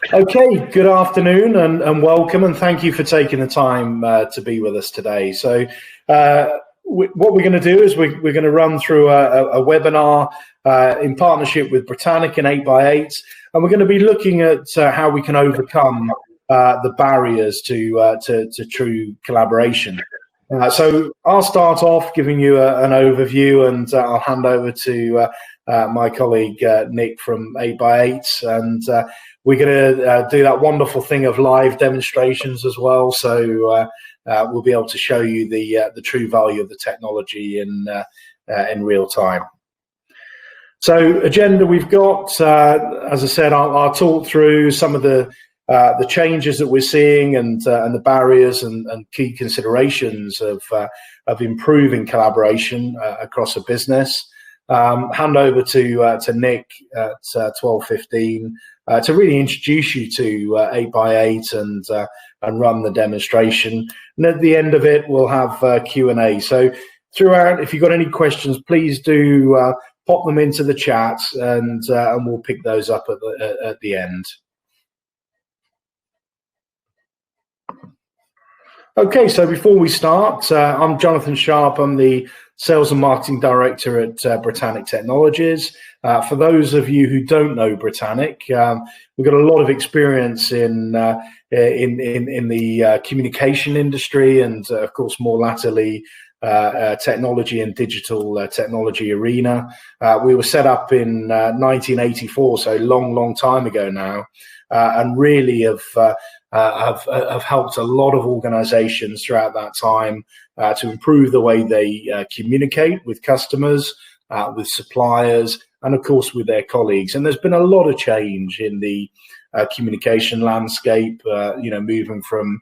Okay, good afternoon and welcome, and thank you for taking the time to be with us today. So what we're going to do is we're going to run through a webinar in partnership with Britannic and 8x8, and we're going to be looking at how we can overcome the barriers to true collaboration. So I'll start off giving you an overview, and I'll hand over to my colleague Nick from 8x8, and we're going to do that wonderful thing of live demonstrations as well. So we'll be able to show you the true value of the technology in real time. So agenda we've got, as I said, I'll talk through some of the changes that we're seeing and the barriers and key considerations of improving collaboration across a business. Hand over to Nick at 12:15 to really introduce you to 8x8 and run the demonstration. And at the end of it, we'll have Q&A. So throughout, if you've got any questions, please do pop them into the chat, and we'll pick those up at the end. Okay, so before we start, I'm Jonathan Sharp. I'm the Sales and Marketing Director at Britannic Technologies. For those of you who don't know Britannic, we've got a lot of experience in the communication industry, and of course more latterly technology and digital technology arena. We were set up in 1984, so long time ago now, and really have helped a lot of organizations throughout that time to improve the way they communicate with customers, with suppliers, and of course with their colleagues. And there's been a lot of change in the communication landscape, moving from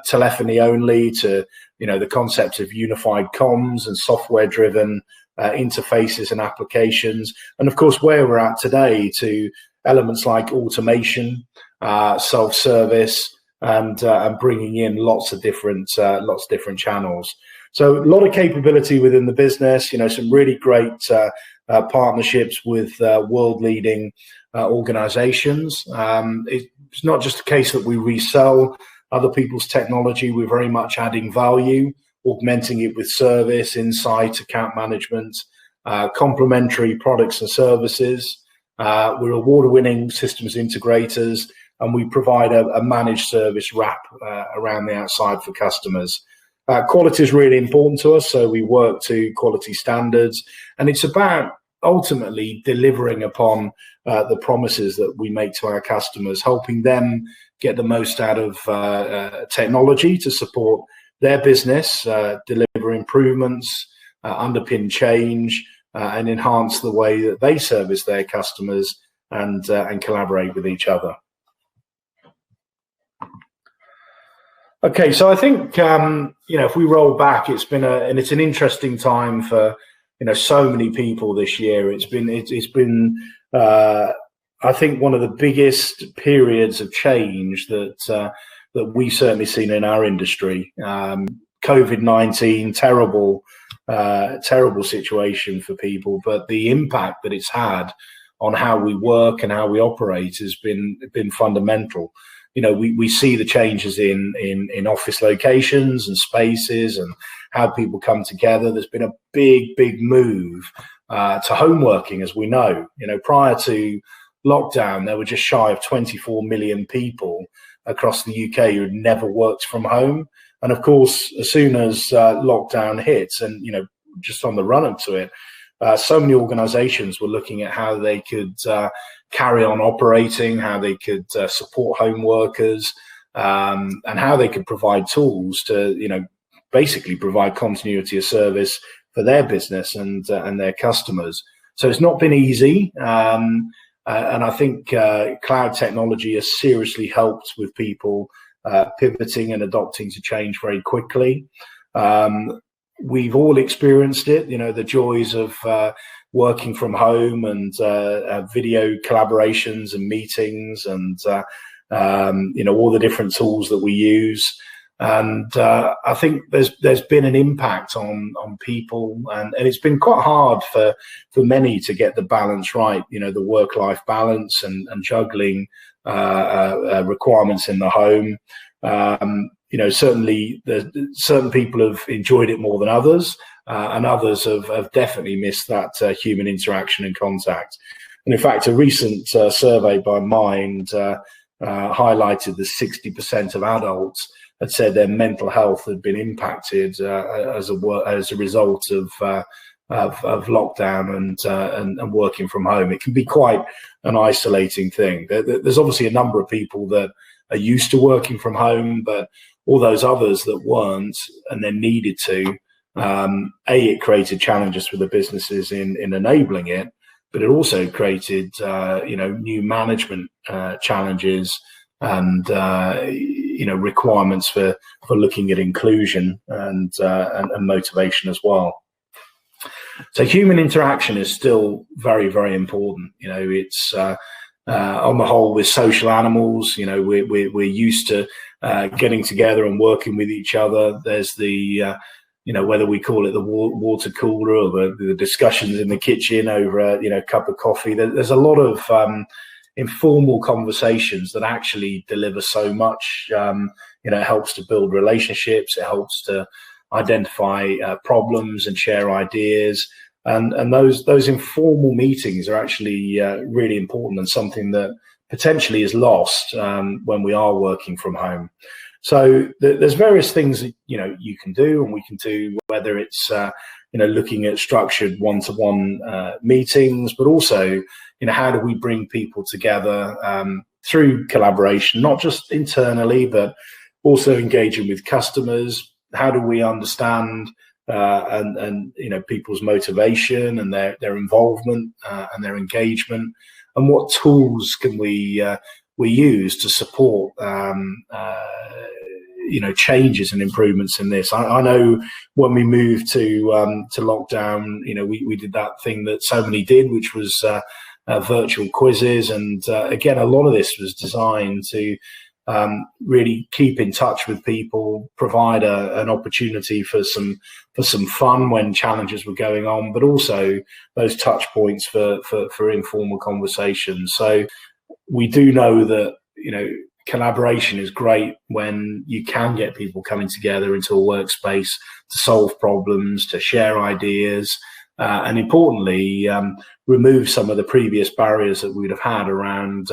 telephony only to, the concept of unified comms and software-driven interfaces and applications. And of course, where we're at today to elements like automation, self-service, and bringing in lots of different channels. So a lot of capability within the business. Some really great partnerships with world-leading organizations. It's not just a case that we resell other people's technology. We're very much adding value, augmenting it with service, insight, account management, complementary products and services. We're award-winning systems integrators, and we provide a managed service wrap around the outside for customers. Quality is really important to us, so we work to quality standards, and it's about ultimately delivering upon the promises that we make to our customers, helping them get the most out of technology to support their business, deliver improvements, underpin change, and enhance the way that they service their customers and collaborate with each other. Okay, so I think if we roll back, it's an interesting time for so many people this year. It's been I think one of the biggest periods of change that we've certainly seen in our industry. COVID-19, terrible situation for people, but the impact that it's had on how we work and how we operate has been fundamental. We see the changes in office locations and spaces and how people come together. There's been a big move to home working, as we know. Prior to lockdown, there were just shy of 24 million people across the UK who had never worked from home. And of course, as soon as lockdown hits, and just on the run up to it, so many organizations were looking at how they could carry on operating, how they could support home workers, and how they could provide tools to, basically provide continuity of service for their business and their customers. So it's not been easy. And I think cloud technology has seriously helped with people pivoting and adopting to change very quickly. We've all experienced it, the joys of working from home and video collaborations and meetings and, all the different tools that we use. And I think there's been an impact on people, and it's been quite hard for many to get the balance right, the work-life balance and juggling requirements in the home. Certainly certain people have enjoyed it more than others, and others have definitely missed that human interaction and contact. And in fact, a recent survey by Mind highlighted that 60% of adults had said their mental health had been impacted as a result of lockdown and working from home. It can be quite an isolating thing. There's obviously a number of people that are used to working from home, but all those others that weren't and then needed to, it created challenges for the businesses in enabling it, but it also created new management challenges and requirements for looking at inclusion and motivation as well. So human interaction is still very, very important. It's on the whole, we're social animals. We're used to getting together and working with each other. There's the whether we call it the water cooler or the discussions in the kitchen over a cup of coffee. There's a lot of informal conversations that actually deliver so much. It helps to build relationships. It helps to identify problems and share ideas. And those informal meetings are actually really important and something that potentially is lost when we are working from home. So there's various things that you can do, and we can do, whether it's looking at structured one-to-one meetings, but also how do we bring people together through collaboration, not just internally, but also engaging with customers. How do we understand and people's motivation and their involvement and their engagement, and what tools can we use to support changes and improvements in this. I know when we moved to lockdown, we did that thing that so many did, which was virtual quizzes, and again, a lot of this was designed to really keep in touch with people, provide an opportunity for some fun when challenges were going on, but also those touch points for informal conversations. So we do know that collaboration is great when you can get people coming together into a workspace to solve problems, to share ideas, and importantly, remove some of the previous barriers that we'd have had around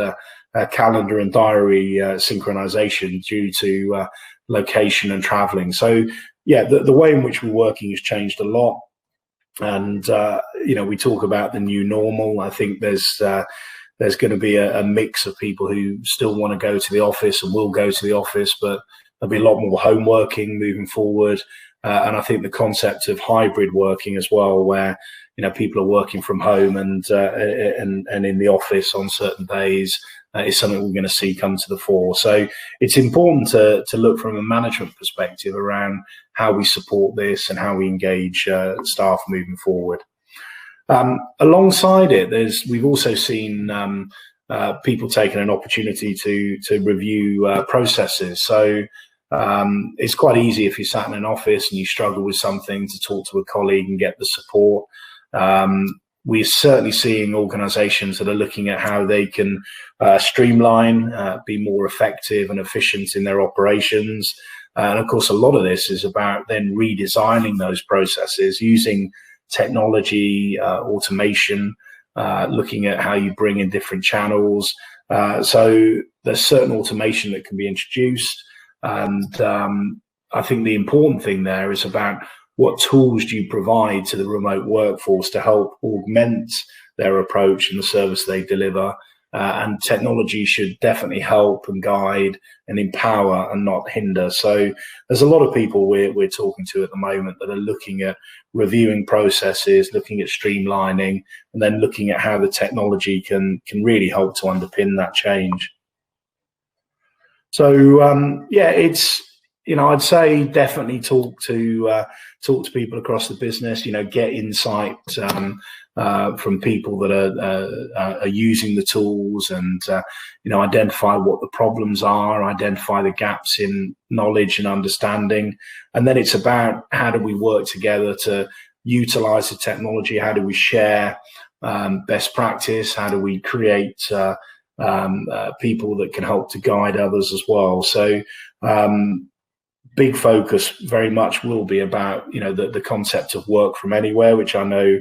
calendar and diary synchronization due to location and traveling. So yeah, the way in which we're working has changed a lot. And we talk about the new normal. I think there's going to be a mix of people who still want to go to the office and will go to the office, but there'll be a lot more home working moving forward. And I think the concept of hybrid working as well, where people are working from home and in the office on certain days, is something we're going to see come to the fore. So it's important to look from a management perspective around how we support this and how we engage staff moving forward. Alongside it, we've also seen people taking an opportunity to review processes. So it's quite easy if you're sat in an office and you struggle with something to talk to a colleague and get the support. We're certainly seeing organizations that are looking at how they can streamline, be more effective and efficient in their operations. And of course, a lot of this is about then redesigning those processes using technology, automation, looking at how you bring in different channels. So there's certain automation that can be introduced. And I think the important thing there is about what tools do you provide to the remote workforce to help augment their approach and the service they deliver. And technology should definitely help and guide and empower and not hinder. So there's a lot of people we're talking to at the moment that are looking at reviewing processes, looking at streamlining, and then looking at how the technology can really help to underpin that change. So it's I'd say definitely talk to people across the business. Get insight from people that are using the tools, and identify what the problems are, identify the gaps in knowledge and understanding, and then it's about how do we work together to utilize the technology, how do we share best practice, how do we create people that can help to guide others as well. So big focus very much will be about, the concept of work from anywhere, which I know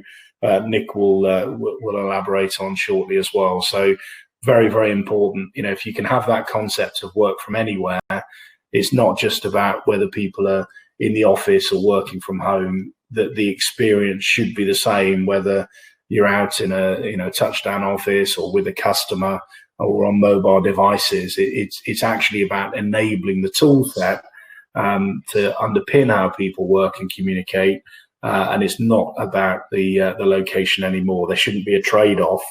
Nick will elaborate on shortly as well. So very, very important. If you can have that concept of work from anywhere, it's not just about whether people are in the office or working from home, that the experience should be the same, whether you're out in a touchdown office or with a customer or on mobile devices. It's actually about enabling the tool set to underpin how people work and communicate. And it's not about the location anymore. There shouldn't be a trade-off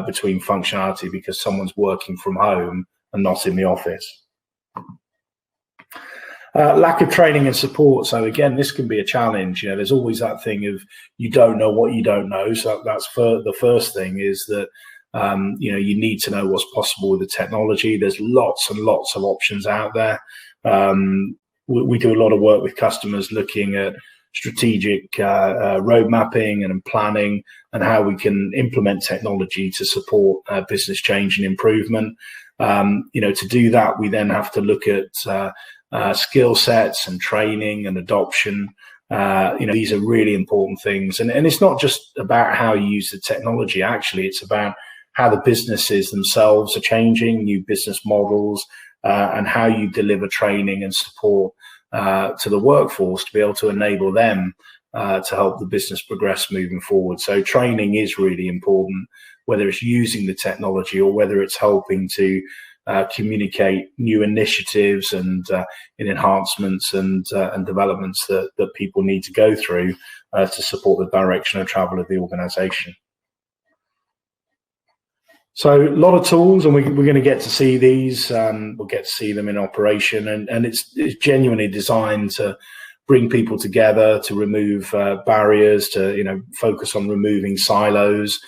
between functionality because someone's working from home and not in the office. Lack of training and support. So again, this can be a challenge. There's always that thing of you don't know what you don't know. So that's the first thing is that you need to know what's possible with the technology. There's lots and lots of options out there. We do a lot of work with customers looking at strategic road mapping and planning and how we can implement technology to support business change and improvement. To do that, we then have to look at skill sets and training and adoption. These are really important things. And it's not just about how you use the technology. Actually, it's about how the businesses themselves are changing, new business models, and how you deliver training and support to the workforce to be able to enable them to help the business progress moving forward. So training is really important, whether it's using the technology or whether it's helping to communicate new initiatives and enhancements and developments that people need to go through to support the direction of travel of the organization. So a lot of tools, and we're going to get to see these. We'll get to see them in operation, and it's genuinely designed to bring people together, to remove barriers, to focus on removing silos,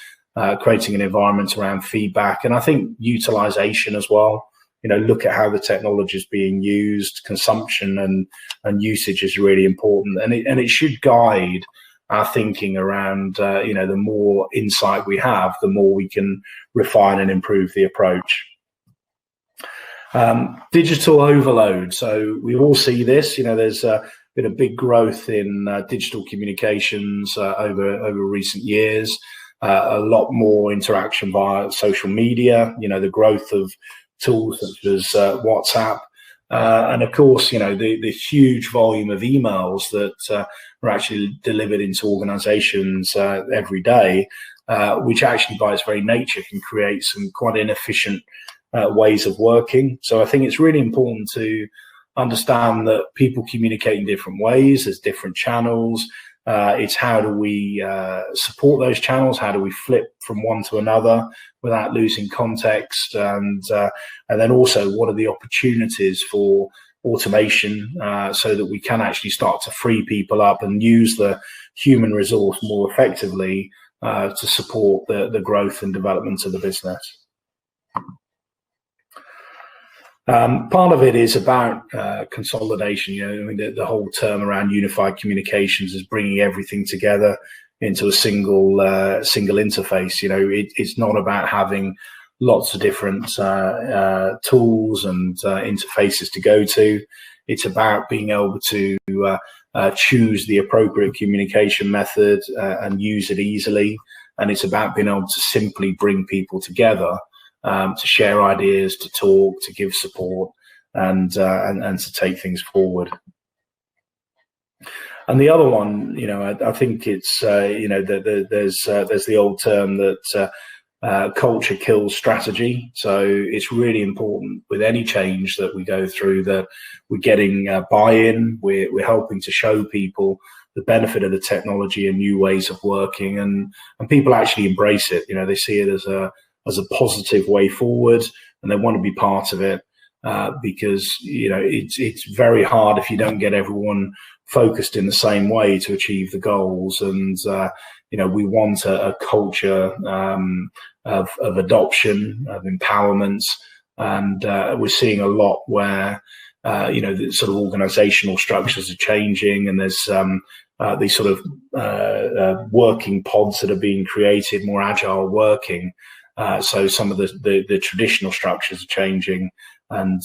creating an environment around feedback, and I think utilization as well. Look at how the technology is being used. Consumption and usage is really important, and it should guide our thinking around, the more insight we have, the more we can refine and improve the approach. Digital overload. So we all see this. There's been a big growth in digital communications over recent years. A lot more interaction via social media. The growth of tools such as WhatsApp. And of course, the huge volume of emails that are actually delivered into organizations every day, which actually by its very nature can create some quite inefficient ways of working. So I think it's really important to understand that people communicate in different ways. There's different channels. It's how do we support those channels? How do we flip from one to another without losing context? And then also, what are the opportunities for automation so that we can actually start to free people up and use the human resource more effectively to support the growth and development of the business? Part of it is about consolidation. The whole term around unified communications is bringing everything together into a single interface. It's not about having lots of different tools and interfaces to go to. It's about being able to choose the appropriate communication method and use it easily. And it's about being able to simply bring people together to share ideas, to talk, to give support, and to take things forward. And the other one, I think it's there's the old term that culture kills strategy. So it's really important with any change that we go through that we're getting buy-in. We're helping to show people the benefit of the technology and new ways of working, and people actually embrace it. They see it as a positive way forward, and they want to be part of it because it's very hard if you don't get everyone focused in the same way to achieve the goals. And we want a culture of adoption, of empowerment, and we're seeing a lot where the sort of organizational structures are changing, and there's these sort of working pods that are being created, more agile working. So some of the traditional structures are changing, and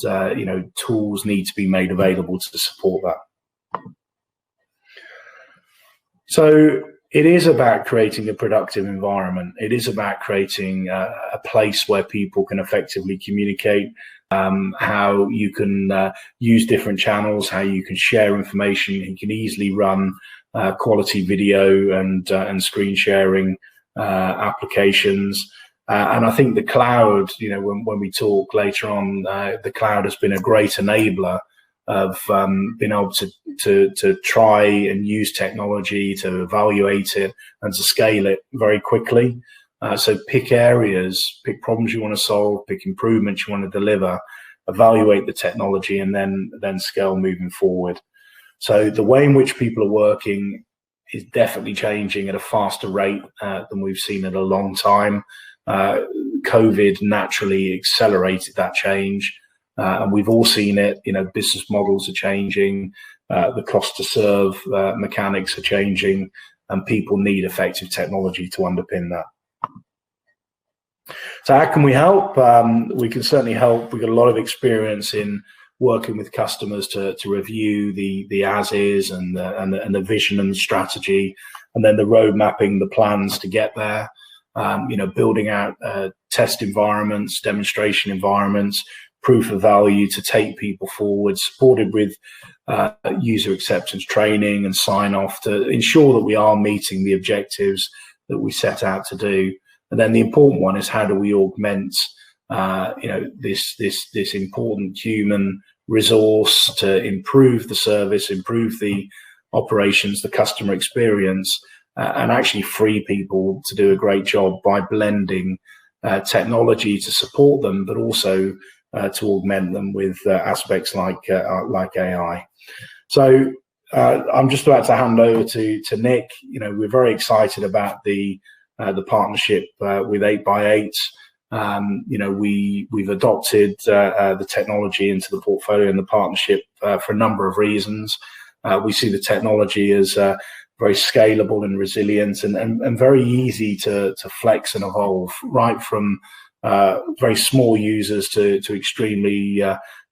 tools need to be made available to support that. So it is about creating a productive environment. It is about creating a place where people can effectively communicate, how you can use different channels, how you can share information. You can easily run quality video and screen sharing applications. And I think the cloud, when we talk later on, the cloud has been a great enabler of being able to try and use technology, to evaluate it and to scale it very quickly. So pick areas, pick problems you want to solve, pick improvements you want to deliver, evaluate the technology, and then scale moving forward. So the way in which people are working is definitely changing at a faster rate than we've seen in a long time. COVID naturally accelerated that change. And we've all seen it, business models are changing, the cost to serve mechanics are changing, and people need effective technology to underpin that. So how can we help? We can certainly help. We've got a lot of experience in working with customers to review the as-is and the vision and the strategy, and then the road mapping, the plans to get there. Building out test environments, demonstration environments, proof of value to take people forward, supported with user acceptance training and sign off to ensure that we are meeting the objectives that we set out to do. And then the important one is, how do we augment this important human resource to improve the service, improve the operations, the customer experience, and actually free people to do a great job by blending technology to support them, but also to augment them with aspects like AI. So I'm just about to hand over to Nick. We're very excited about the partnership with 8x8. We've adopted the technology into the portfolio and the partnership for a number of reasons. We see the technology as very scalable and resilient, and very easy to flex and evolve, right from very small users to extremely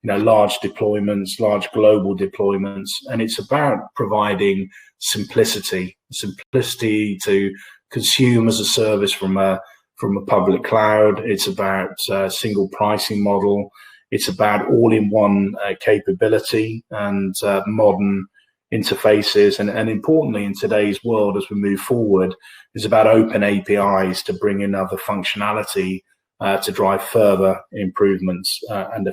large deployments, large global deployments. And it's about providing simplicity to consume as a service from a public cloud. It's about single pricing model. It's about all-in-one capability and modern interfaces, and importantly, in today's world, as we move forward, is about open APIs to bring in other functionality to drive further improvements and